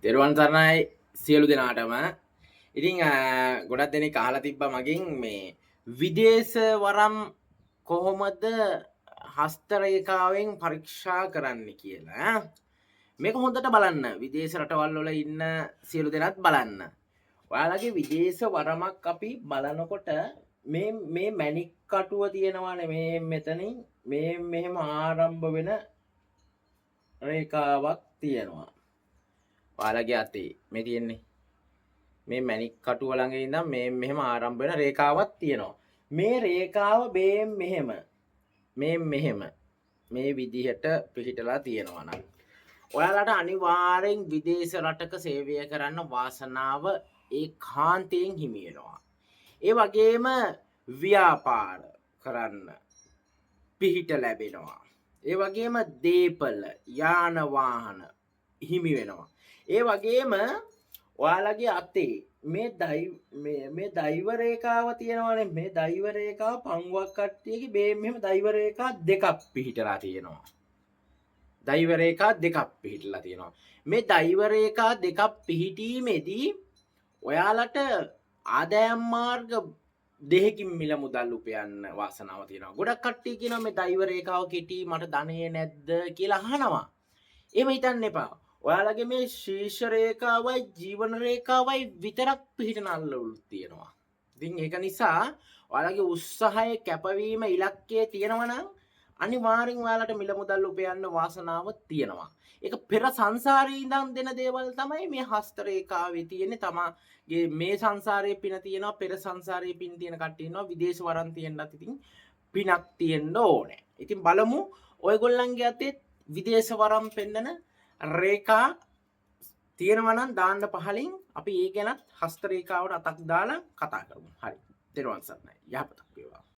තෙරුවන් සරණයි සියලු දෙනාටම. ඉතින් ගොඩක් දෙනෙක් අහලා තිබ්බා මගෙන් මේ විදේශ වරම් කොහොමද හස්ත රේඛාවෙන් පරීක්ෂා කරන්න කියලා. මේක හොඳට බලන්න. විදේශ රටවල් වල ඉන්න සියලු දෙනාත් බලන්න. ඔයාලගේ විදේශ වරමක් අපි බලනකොට මේ මැණික් කටුව තියෙනවානේ මේ මෙතනින් මේ මෙහෙම ආරම්භ වෙන රේඛාවක් තියෙනවා. ඔයාලගේ අතේ මේ තියෙන්නේ මේ මැණික් කටුව ළඟ ඉඳන් මේ මෙහෙම ආරම්භ වෙන රේඛාවක් තියෙනවා. මේ රේඛාව මෙහෙම මේ විදිහට පිහිටලා තියෙනවා නම් ඔයාලට අනිවාර්යෙන් විදේශ රටක සේවය කරන්න වාසනාව ඒකාන්තයෙන් හිමි වෙනවා. ඒ වගේම ව්‍යාපාර කරන්න පිහිට ලැබෙනවා. ඒ වගේම දීපල යාන වාහන හිමි වෙනවා. ඒ වගේම ඔයාලගේ අතේ මේ දෛව රේඛාව තියෙනවානේ. මේ දෛව රේඛාව පංගුවක් කට්ටියගේ මෙහෙම දෛව රේඛා දෙකක් පිහිටලා තියෙනවා. දෛව රේඛා දෙකක් පිහිටලා තියෙනවා. මේ දෛව රේඛා දෙකක් පිහිටීමේදී ඔයාලට ආදායම් මාර්ග දෙකකින් මිල මුදල් උපයන්න වාසනාව තියෙනවා. ගොඩක් කට්ටිය කියනවා මේ දෛව රේඛාව කෙටි මට ධනෙ නැද්ද කියලා අහනවා. එහෙම හිතන්න එපා. ඔයාලගේ මේ ශීර්ෂ රේඛාවයි ජීවන රේඛාවයි විතරක් පිහිටන අල්ලවලු තියෙනවා. ඉතින් ඒක නිසා ඔයාලගේ උත්සාහය කැපවීම ඉලක්කය තියෙනවා නම් අනිවාර්යෙන් ඔයාලට මිල මුදල් උපයන්න වාසනාව තියෙනවා. ඒක පෙර සංසාරේ ඉඳන් දෙන දේවල් තමයි මේ හස්ත රේඛාවේ තියෙන්නේ. තමගේ මේ සංසාරයේ පින තියෙනවා, පෙර සංසාරයේ පින් තියෙන කට්ටිය ඉන්නවා. විදේශ වරන් තියෙන්නත් ඉතින් පිනක් තියෙන්න ඕනේ. ඉතින් බලමු ඔයගොල්ලන්ගේ අතේ විදේශ වරම් පෙන්නන රේඛා තියෙනවා නම් දාන්න පහලින් අපි ඒ ගැනත් හස්ත රේඛාවට අතක් දාලා කතා කරමු. හරි. ත්වන් සරණයි. යහපතක් වේවා.